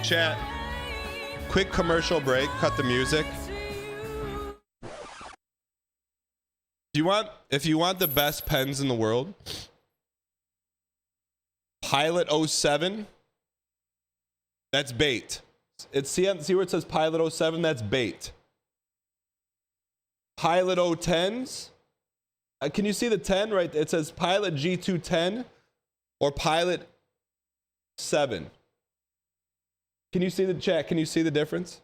Chat. Quick commercial break. Cut the music. If you want the best pens in the world, Pilot 07. That's bait. It's see where it says Pilot 07. That's bait. Pilot 010s. Can you see the 10 right? It says Pilot G210 or Pilot 7. Can you see the chat? Can you see the difference?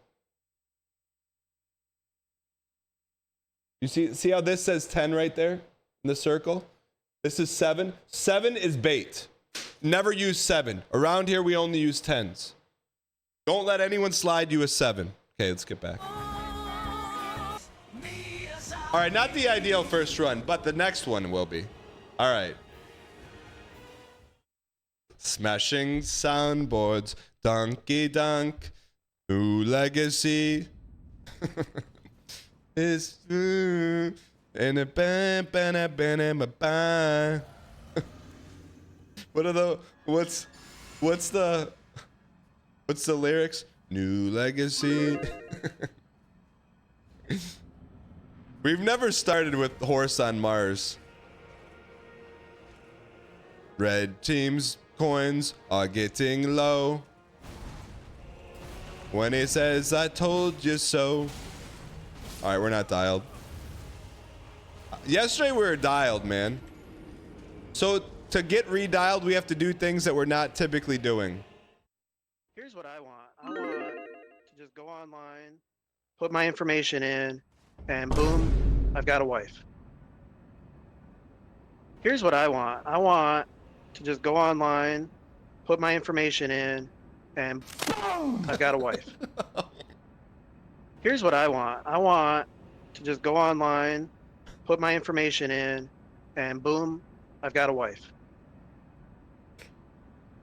You see how this says 10 right there in the circle? This is 7. 7 is bait. Never use 7. Around here, we only use 10s. Don't let anyone slide you a 7. Okay, let's get back. All right, not the ideal first run, but the next one will be. All right. Smashing soundboards, donkey donk, new legacy. Is and a bam bam bam bam. What are the what's the lyrics? New legacy. We've never started with horse on Mars. Red team's coins are getting low. When he says, I told you so. All right, we're not dialed. Yesterday we were dialed, man. So to get redialed, we have to do things that we're not typically doing. Here's what I want. I want to just go online, put my information in, and boom, I've got a wife. Here's what I want. I want to just go online, put my information in, and boom, I've got a wife. Here's what I want. I want to just go online, put my information in, and boom, I've got a wife.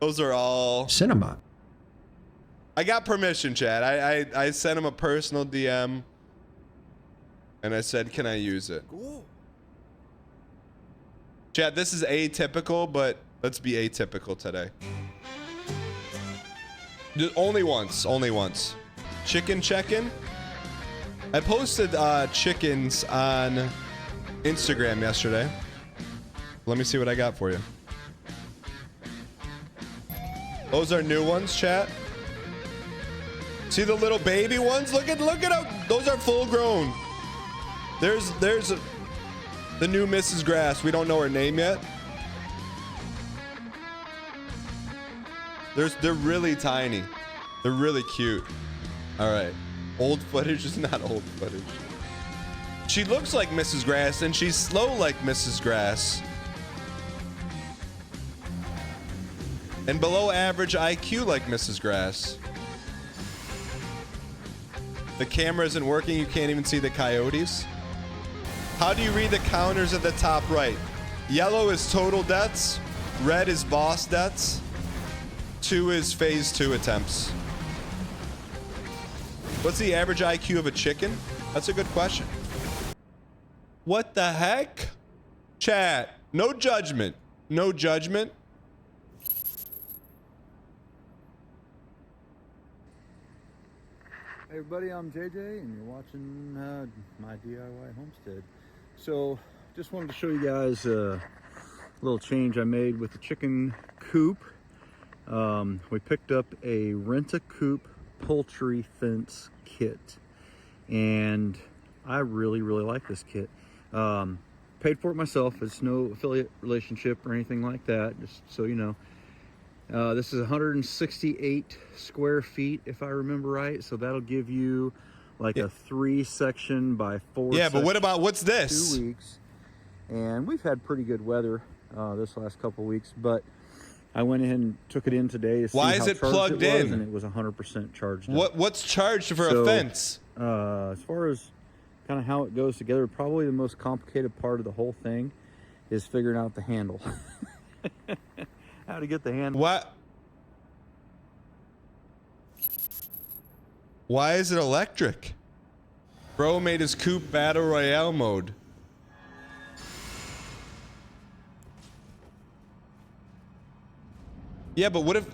Those are all cinema. I got permission, Chad. I sent him a personal DM and I said, can I use it? Cool. Chad, this is atypical, but let's be atypical today. Only once. Chicken check-in. I posted chickens on Instagram yesterday. Let me see what I got for you. Those are new ones, chat. See the little baby ones? Look at how those are full grown. There's the new Mrs. Grass. We don't know her name yet. They're really tiny. They're really cute. All right. Old footage is not old footage. She looks like Mrs. Grass and she's slow like Mrs. Grass. And below average IQ like Mrs. Grass. The camera isn't working. You can't even see the coyotes. How do you read the counters at the top right? Yellow is total deaths. Red is boss deaths. 2 is phase 2 attempts. What's the average IQ of a chicken? That's a good question. What the heck? Chat, no judgment. No judgment. Hey everybody, I'm JJ and you're watching my DIY homestead. So just wanted to show you guys a little change I made with the chicken coop. We picked up a rent-a-coop poultry fence kit and I really like this kit. Paid for it myself. It's no affiliate relationship or anything like that, just so you know. This is 168 square feet, if I remember right. So that'll give you like a 3-section by 4. Yeah, but what about what's this? 2 weeks, and we've had pretty good weather this last couple weeks. But I went ahead and took it in today to see Why how is it charged plugged it was, in? and it was 100% charged. What's charged for a fence? As far as kind of how it goes together, probably the most complicated part of the whole thing is figuring out the handle. How to get the handle. What? Why is it electric? Bro made his coop battle royale mode. Yeah, but what if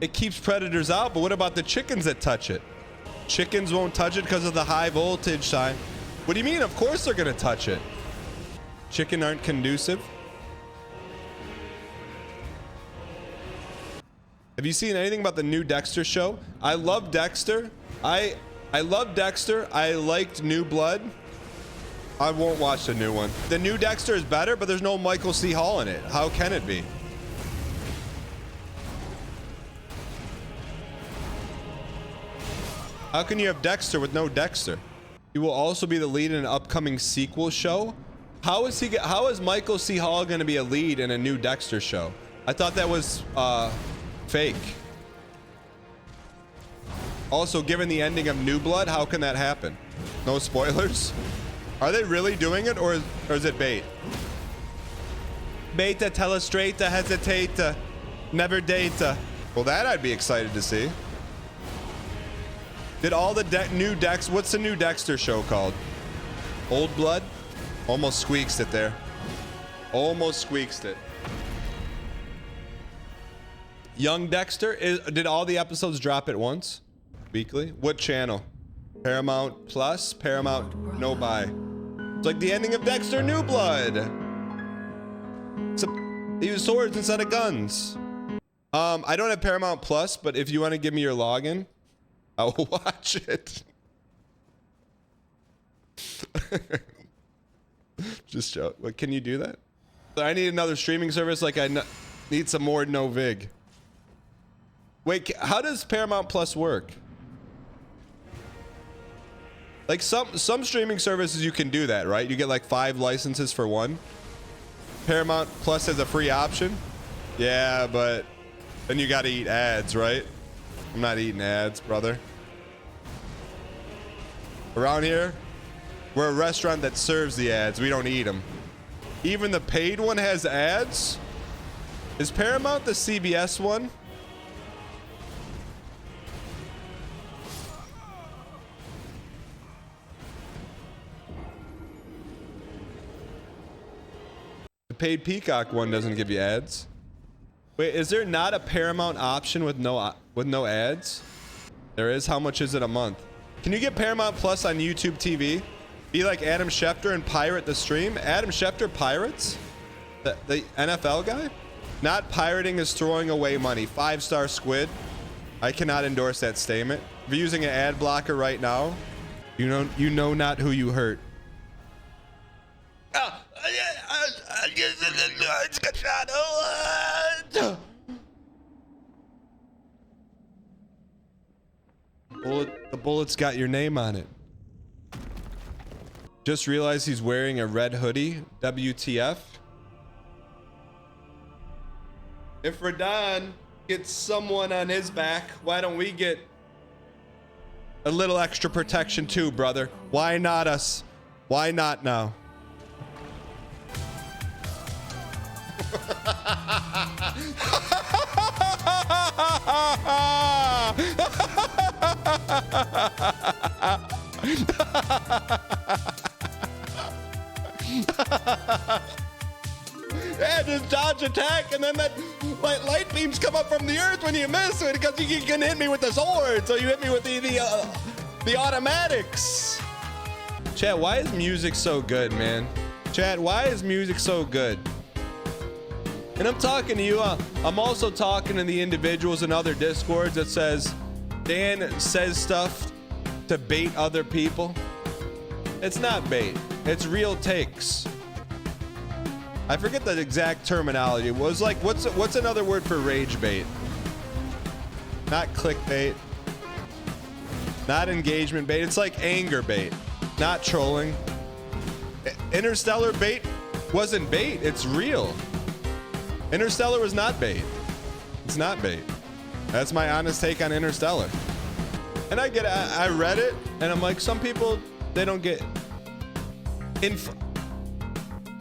it keeps predators out, but what about the chickens that touch it? Chickens won't touch it because of the high voltage sign. What do you mean? Of course they're gonna touch it. Chicken aren't conducive. Have you seen anything about the new Dexter show? I love Dexter. I love Dexter. I liked New Blood. I won't watch the new one. The new Dexter is better, but there's no Michael C. Hall in it. How can it be? How can you have Dexter with no Dexter? He will also be the lead in an upcoming sequel show. How is Michael C. Hall going to be a lead in a new Dexter show? I thought that was fake. Also, given the ending of New Blood, how can that happen? No spoilers? Are they really doing it, or is it bait? Beta, tell us straight, to hesitate, never date. Well, that I'd be excited to see. Did all the new Dex? What's the new Dexter show called? Old Blood? Almost squeaked it there. Almost squeaked it. Young Dexter, did all the episodes drop at once? Weekly? What channel? Paramount Plus? Paramount No Buy. It's like the ending of Dexter New Blood. They use swords instead of guns. I don't have Paramount Plus, but if you want to give me your login, I'll watch it. Just joke. What, can you do that? I need another streaming service. Like I need some more no vig. Wait, how does Paramount Plus work? Like some streaming services you can do that, right? You get like 5 licenses for one. Paramount Plus has a free option. Yeah, but then you got to eat ads, right? I'm not eating ads, brother. Around here, we're a restaurant that serves the ads. We don't eat them. Even the paid one has ads? Is Paramount the CBS one? The paid Peacock one doesn't give you ads. Wait, is there not a Paramount option with no ads? There is. How much is it a month? Can you get Paramount Plus on YouTube TV? Be like Adam Schefter and pirate the stream? Adam Schefter pirates? The NFL guy? Not pirating is throwing away money. 5-star squid. I cannot endorse that statement. If you're using an ad blocker right now, you know not who you hurt. The bullet's got your name on it. Just realized he's wearing a red hoodie. WTF? If Radon gets someone on his back, why don't we get a little extra protection too, brother? Why not us? Why not now? Yeah, just dodge attack, and then that light beams come up from the earth when you miss it, because you can hit me with the sword, so you hit me with the automatics. Chat, why is music so good, man? Chat, why is music so good? And I'm talking to you. I'm also talking to the individuals in other discords that says Dan says stuff to bait other people. It's not bait. It's real takes. I forget the exact terminology. It was like, what's another word for rage bait? Not clickbait. Not engagement bait. It's like anger bait. Not trolling. Interstellar bait wasn't bait. It's real. Interstellar was not bait. It's not bait. That's my honest take on Interstellar. And I read it, and I'm like, some people, they don't get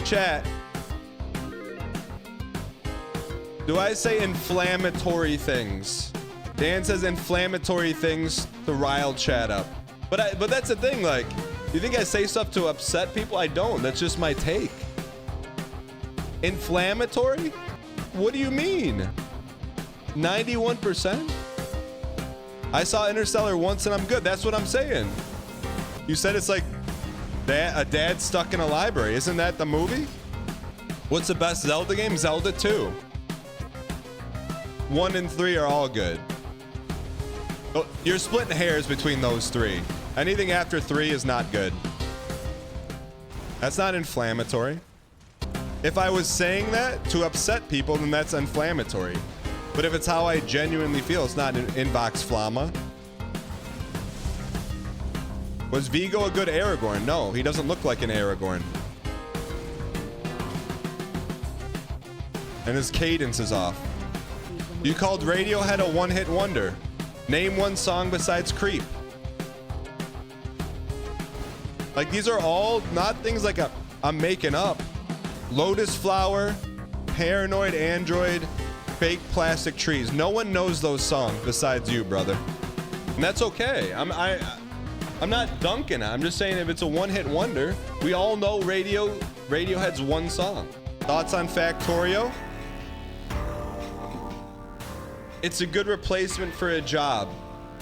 chat. Do I say inflammatory things? Dan says inflammatory things to rile chat up. But that's the thing, like, you think I say stuff to upset people? I don't. That's just my take. Inflammatory? What do you mean? 91%? I saw Interstellar once and I'm good. That's what I'm saying. You said it's like a dad stuck in a library. Isn't that the movie? What's the best Zelda game? Zelda 2. 1 and 3 are all good. Oh, you're splitting hairs between those 3. Anything after 3 is not good. That's not inflammatory. If I was saying that to upset people, then that's inflammatory. But if it's how I genuinely feel, it's not an inbox flamma. Was Vigo a good Aragorn? No, he doesn't look like an Aragorn. And his cadence is off. You called Radiohead a one-hit wonder. Name one song besides Creep. Like, these are all not things like I'm making up. Lotus Flower, Paranoid Android, Fake Plastic Trees. No one knows those songs besides you, brother. And that's okay. I'm not dunking it. I'm just saying if it's a one-hit wonder, we all know Radiohead's one song. Thoughts on Factorio? It's a good replacement for a job.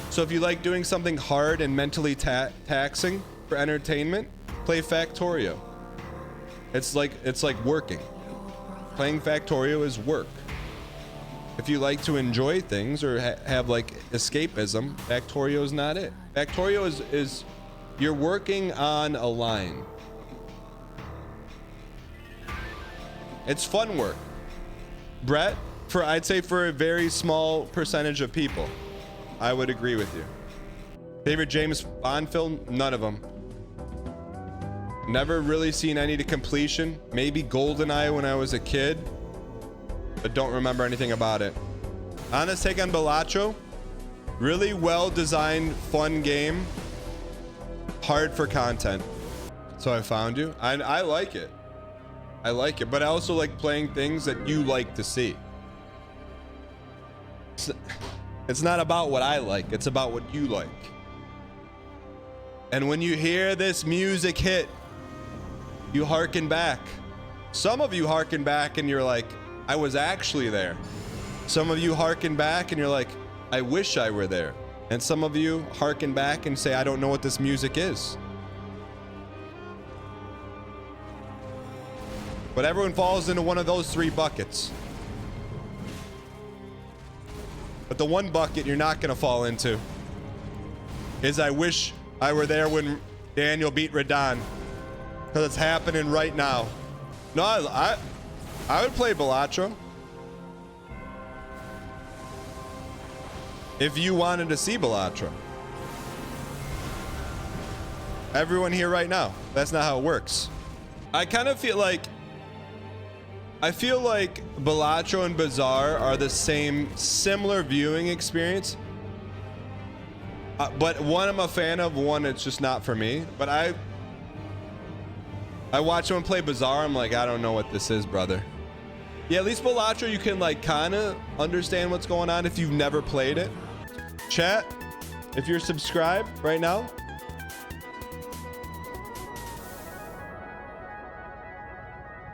So if you like doing something hard and mentally taxing for entertainment, play Factorio. It's like working. Playing Factorio is work. If you like to enjoy things or have like escapism, Factorio is not it. Factorio is you're working on a line. It's fun work. Brett, I'd say for a very small percentage of people, I would agree with you. Favorite James Bond film? None of them. Never really seen any to completion. Maybe GoldenEye when I was a kid, but don't remember anything about it. Honest take on Balatro. Really well designed, fun game. Hard for content. So I found you. I like it. I like it, but I also like playing things that you like to see. It's not about what I like, it's about what you like. And when you hear this music hit, you hearken back. Some of you hearken back and you're like, I was actually there. Some of you hearken back and you're like, I wish I were there. And some of you hearken back and say, I don't know what this music is. But everyone falls into one of those 3 buckets. But the one bucket you're not gonna fall into is I wish I were there when Daniel beat Radon. Because it's happening right now. No, I would play Balatro. If you wanted to see Balatro. Everyone here right now. That's not how it works. I kind of feel like Balatro and Bazaar are the similar viewing experience. But one I'm a fan of, one it's just not for me. But I watch someone play Bazaar, I'm like, I don't know what this is, brother. Yeah, at least Balatro, you can like kind of understand what's going on if you've never played it. Chat, if you're subscribed right now,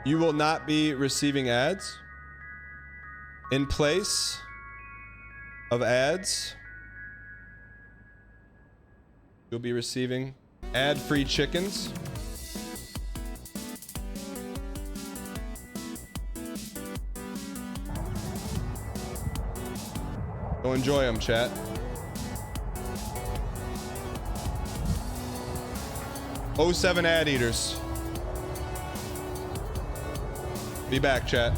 you will not be receiving ads. In place of ads, you'll be receiving ad-free chickens. Go enjoy them, chat. '07 ad eaters. Be back, chat.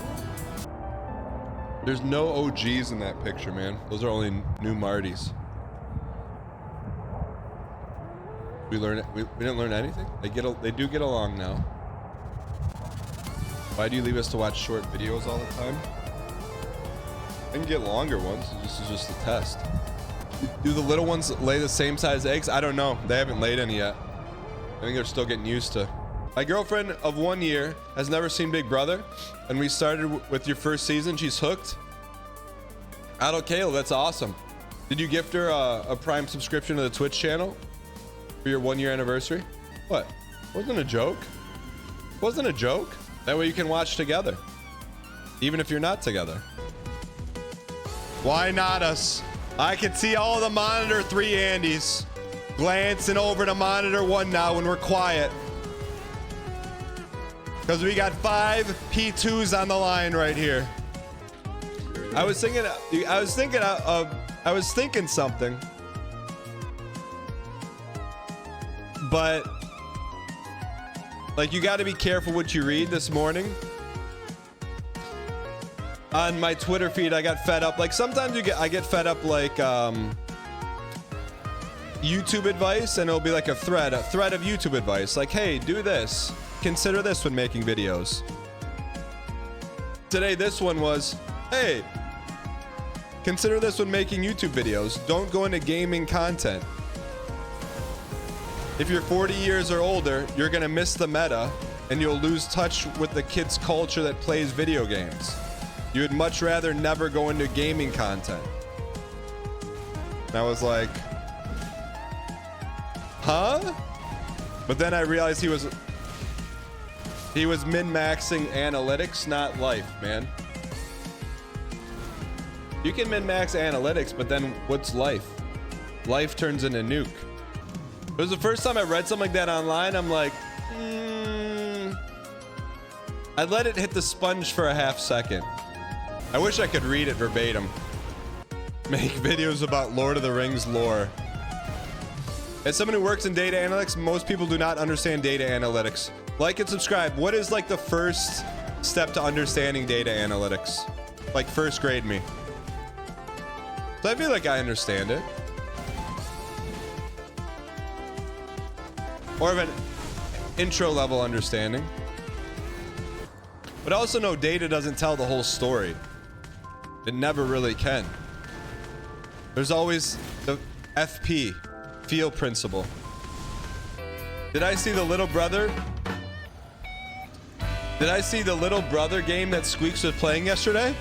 There's no OGs in that picture, man. Those are only new Martys. We didn't learn anything? They do get along now. Why do you leave us to watch short videos all the time? I can get longer ones. This is just a test. Do the little ones lay the same size eggs? I don't know. They haven't laid any yet. I think they're still getting used to. My girlfriend of 1 year has never seen Big Brother, and we started with your first season. She's hooked. Adult Caleb, that's awesome. Did you gift her a Prime subscription to the Twitch channel for your 1 year anniversary? What? Wasn't a joke? Wasn't a joke? That way you can watch together, even if you're not together. Why not us? I can see all the monitor 3 Andys glancing over to monitor 1 now when we're quiet. Because we got 5 P2s on the line right here. I was thinking something. But like, you got to be careful what you read this morning. On my Twitter feed, I got fed up. Like, sometimes I get fed up, like YouTube advice, and it'll be like a thread of YouTube advice. Like, hey, do this. Consider this when making videos. Today, this one was, hey, consider this when making YouTube videos. Don't go into gaming content. If you're 40 years or older, you're gonna miss the meta, and you'll lose touch with the kids' culture that plays video games. You would much rather never go into gaming content. And I was like, huh? But then I realized he was min-maxing analytics, not life, man. You can min-max analytics, but then what's life? Life turns into nuke. It was the first time I read something like that online. I'm like, I let it hit the sponge for a half second. I wish I could read it verbatim. Make videos about Lord of the Rings lore. As someone who works in data analytics, most people do not understand data analytics. Like and subscribe. What is like the first step to understanding data analytics? Like first grade me. So I feel like I understand it. More of an intro level understanding. But I also know data doesn't tell the whole story. It never really can. There's always the FP, feel principle. Did I see the little brother? Did I see the little brother game that Squeex was playing yesterday?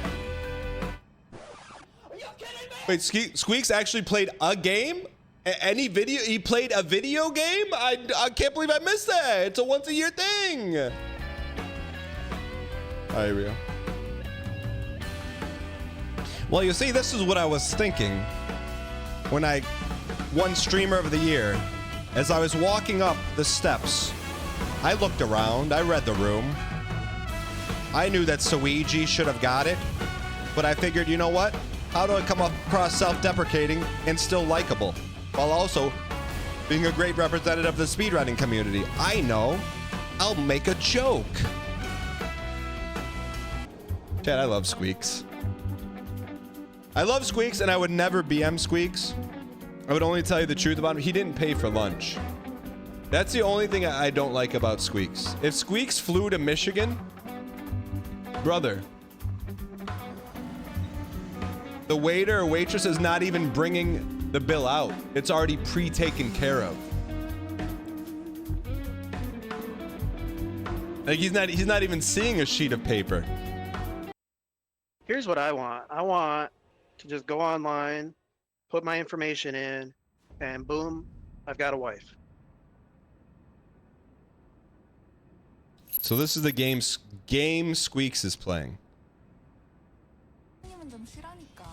Are you kidding me? Wait, Squeex actually played a game? Any video? He played a video game? I can't believe I missed that. It's a once a year thing. All right, here we go. Well, you see, this is what I was thinking when I won Streamer of the Year. As I was walking up the steps, I looked around, I read the room. I knew that Suigi should have got it, but I figured, you know what? How do I come across self-deprecating and still likable, while also being a great representative of the speedrunning community? I know. I'll make a joke. Chad, I love Squeex. I love Squeex, and I would never BM Squeex. I would only tell you the truth about him. He didn't pay for lunch. That's the only thing I don't like about Squeex. If Squeex flew to Michigan, brother, the waiter or waitress is not even bringing the bill out. It's already pre-taken care of. Like he's not even seeing a sheet of paper. Here's what I want. I want to just go online, put my information in, and boom, I've got a wife. So this is the game Squeex is playing. 님은 좀 쉬라니까.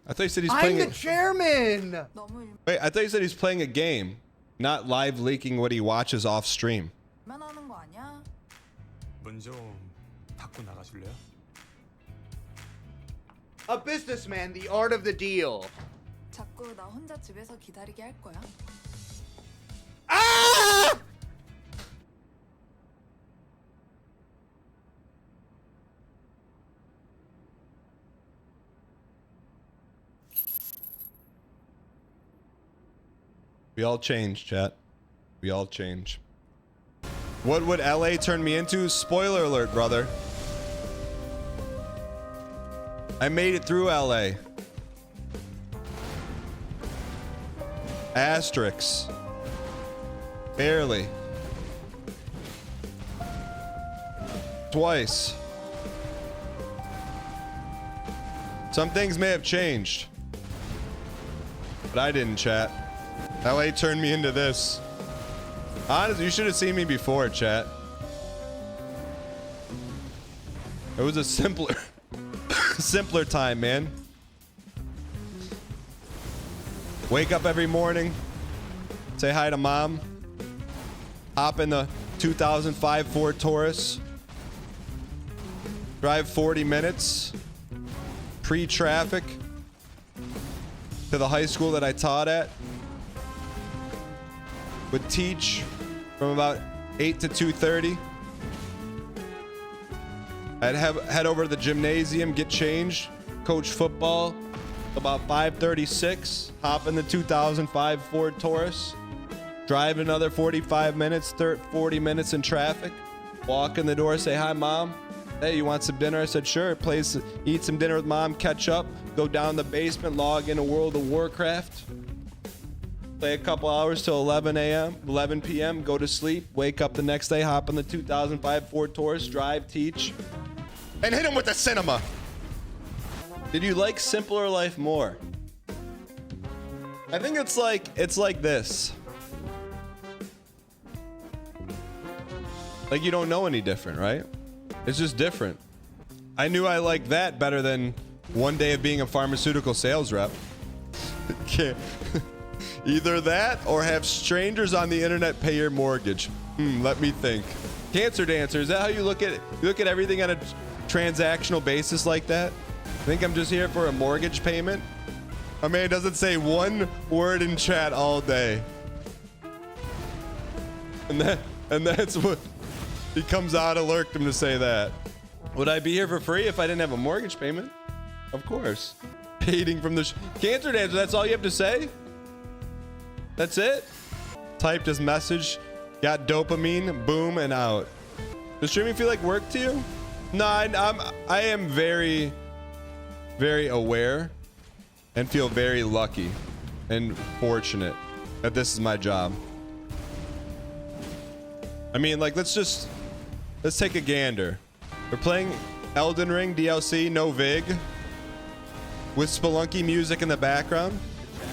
I thought you said he's I'm playing the chairman. 너무 Wait, I thought you said he's playing a game, not live leaking what he watches off stream. 일만 하는 거 아니야? 문 좀 닫고 나가실래요? A businessman, the art of the deal. 자꾸 나 혼자 집에서 기다리게 할 거야? Ah! We all change, chat. We all change. What would LA turn me into? Spoiler alert, brother. I made it through LA. Asterix. Barely. Twice. Some things may have changed, but I didn't, chat. LA turned me into this. Honestly, you should have seen me before, chat. It was a simpler, simpler time, man. Wake up every morning, say hi to mom, hop in the 2005 Ford Taurus, drive 40 minutes, pre-traffic, to the high school that I taught at. Would teach from about 8 to 2:30. I'd head over to the gymnasium, get changed, coach football about 5:36, hop in the 2005 Ford Taurus, drive another 45 minutes, 40 minutes in traffic, walk in the door, say hi mom. Hey, you want some dinner? I said sure. Eat some dinner with mom, catch up, go down the basement, log into World of Warcraft, play a couple hours till 11 p.m., go to sleep, wake up the next day, hop on the 2005 Ford Taurus, drive, teach, and hit him with the cinema. Did you like simpler life more? I think it's like this. Like you don't know any different, right? It's just different. I knew I liked that better than one day of being a pharmaceutical sales rep. Either that or have strangers on the internet pay your mortgage. Let me think. Cancer dancer, is that how you look at it? You look at everything on a transactional basis like that? I think I'm just here for a mortgage payment. I mean, it doesn't say one word in chat all day. And that's what he comes out of lurkdom to say that. Would I be here for free if I didn't have a mortgage payment? Of course. Hating from the cancer dancer, that's all you have to say? That's it? Typed his message, got dopamine, boom, and out. Does streaming feel like work to you? No, I am very, very aware and feel very lucky and fortunate that this is my job. I mean, like, let's take a gander. We're playing Elden Ring DLC, no VIG, with Spelunky music in the background.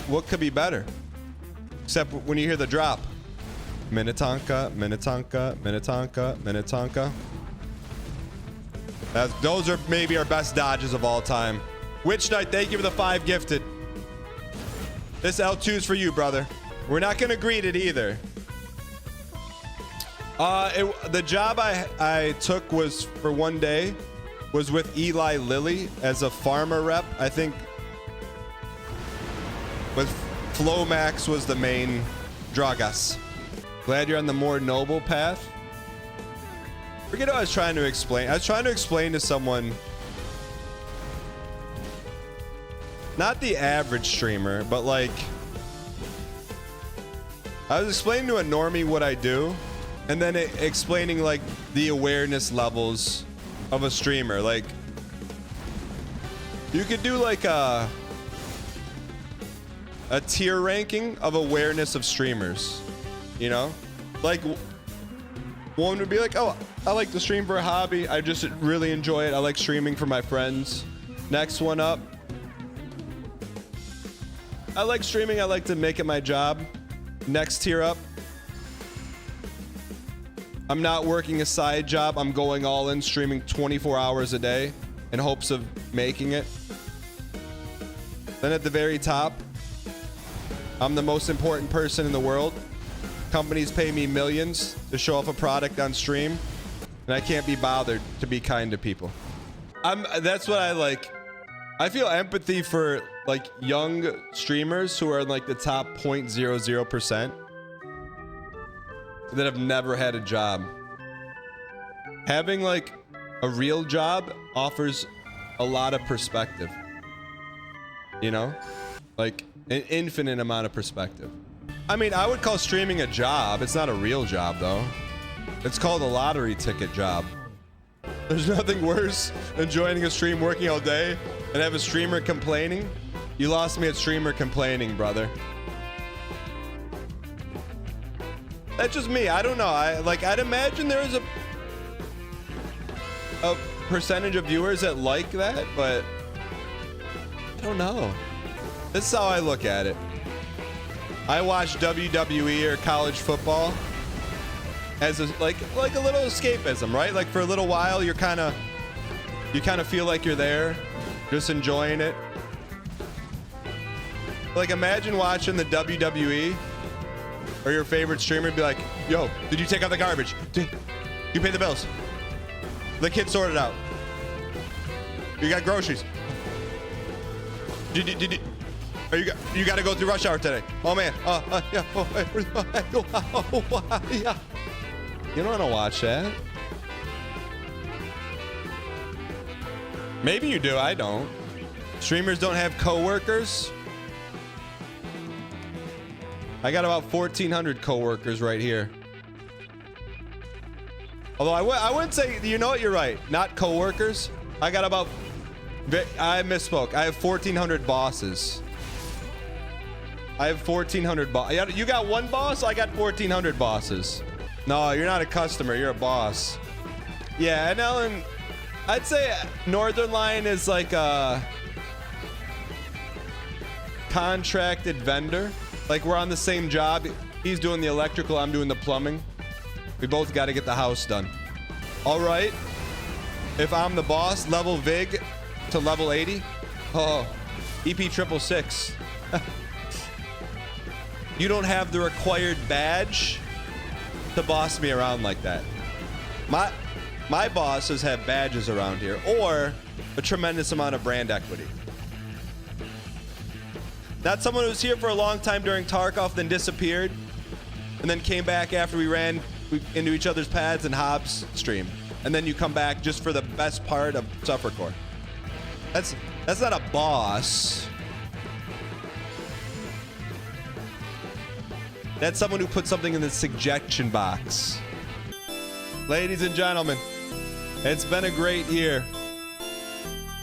What could be better? Except when you hear the drop. Minnetonka, Minnetonka, Minnetonka, Minnetonka. Those are maybe our best dodges of all time. Witch Knight, thank you for the 5 gifted. This L2's for you, brother. We're not gonna greet it either. The job I took was for one day, was with Eli Lilly as a pharma rep. I think with Flomax was the main druggist. Glad you're on the more noble path. Forget what I was trying to explain. I was trying to explain to someone, not the average streamer, but like, I was explaining to a normie what I do, and then explaining like the awareness levels of a streamer. Like, you could do like a tier ranking of awareness of streamers, you know? Like, one would be like, oh, I like to stream for a hobby. I just really enjoy it. I like streaming for my friends. Next one up, I like streaming. I like to make it my job. Next tier up, I'm not working a side job. I'm going all in, streaming 24 hours a day in hopes of making it. Then at the very top, I'm the most important person in the world. Companies pay me millions to show off a product on stream, and I can't be bothered to be kind to people. That's what I like. I feel empathy for like young streamers who are in like the top 0.00% that have never had a job. Having like a real job offers a lot of perspective, you know, like an infinite amount of perspective. I mean, I would call streaming a job. It's not a real job though. It's called a lottery ticket job. There's nothing worse than joining a stream, working all day, and have a streamer complaining. You lost me at streamer complaining, brother. That's just me. I don't know. I'd imagine there is a percentage of viewers that like that, but I don't know. This is how I look at it. I watch WWE or college football as like a little escapism, right? Like for a little while, you're kind of You kind of feel like you're there, just enjoying it. Like, imagine watching the WWE or your favorite streamer be like, yo, did you take out the garbage? Did you pay the bills? The kid sorted out. You got groceries. You got to go through rush hour today. Oh man. Yeah. You don't want to watch that. Maybe you do. I don't. Streamers don't have coworkers. I got about 1,400 coworkers right here. Although I wouldn't say, you know what, you're right. Not coworkers. I got about, I misspoke. I have 1,400 bosses. I have 1,400 bosses. You got one boss? I got 1,400 bosses. No, you're not a customer. You're a boss. Yeah, and Ellen, I'd say Northern Line is like a contracted vendor. Like, we're on the same job. He's doing the electrical, I'm doing the plumbing. We both got to get the house done. All right. If I'm the boss, level VIG to level 80. Oh, EP 666. You don't have the required badge to boss me around like that. My bosses have badges around here, or a tremendous amount of brand equity. Not someone who was here for a long time during Tarkov, then disappeared, and then came back after we ran into each other's paths and Hobbs stream. And then you come back just for the best part of Suffercore. That's not a boss. That's someone who put something in the suggestion box. Ladies and gentlemen, it's been a great year.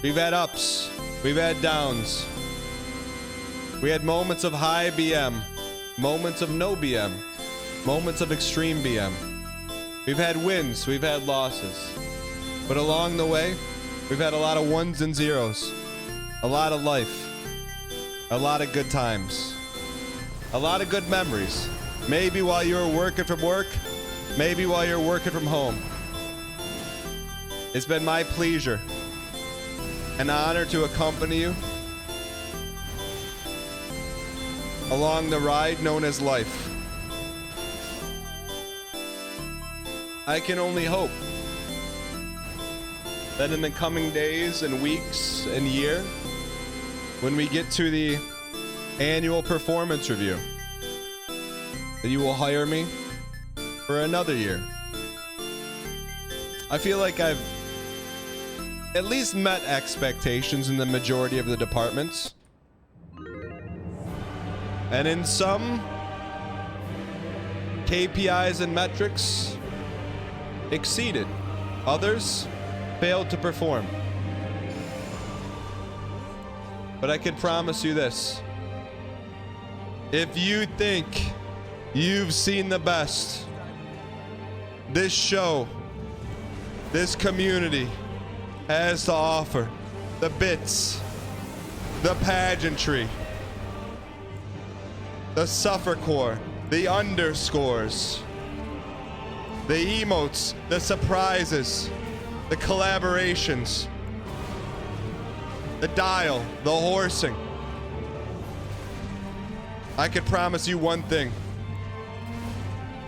We've had ups, we've had downs. We had moments of high BM, moments of no BM, moments of extreme BM. We've had wins, we've had losses. But along the way, we've had a lot of ones and zeros, a lot of life, a lot of good times, a lot of good memories. Maybe while you were working from work, maybe while you're working from home. It's been my pleasure, an honor to accompany you along the ride known as life. I can only hope that in the coming days and weeks and year, when we get to the annual performance review, that you will hire me for another year. I feel like I've at least met expectations in the majority of the departments. And in some KPIs and metrics, exceeded. Others failed to perform. But I can promise you this. If you think you've seen the best this show, this community has to offer, the bits, the pageantry, the Suffercore, the underscores, the emotes, the surprises, the collaborations, the dial, the horsing. I can promise you one thing.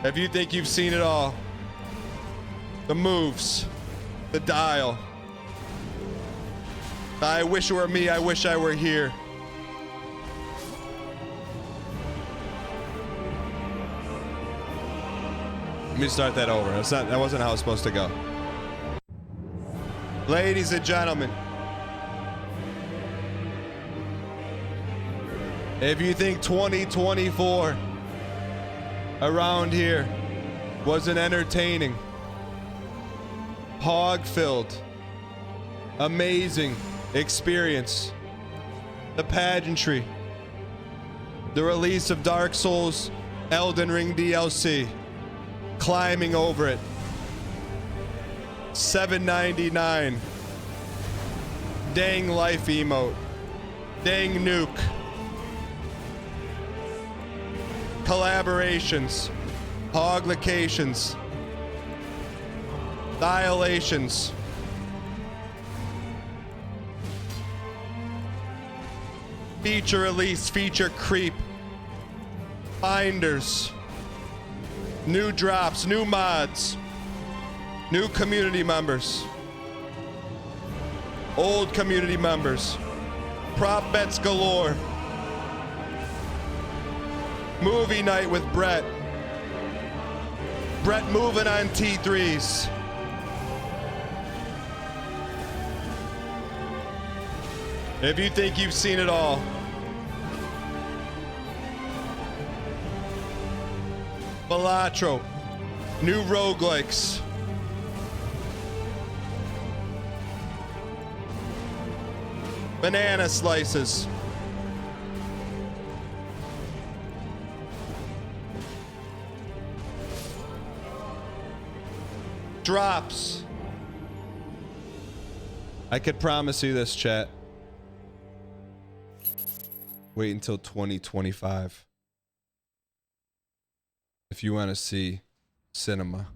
If you think you've seen it all, the moves, the dial, I wish it were me, I wish I were here. Let me start that over. That wasn't how it's supposed to go. Ladies and gentlemen, if you think 2024 around here was an entertaining, hog-filled, amazing experience, the pageantry, the release of Dark Souls Elden Ring DLC, climbing over it, $7.99, dang life emote, dang nuke, collaborations, hog locations, dilations, Feature release, feature creep. Binders. New drops, new mods. New community members. Old community members. Prop bets galore. Movie night with Brett. Brett moving on T3s. If you think you've seen it all. Balatro. New roguelikes. Banana slices. Drops. I could promise you this, chat. Wait until 2025 if you want to see cinema.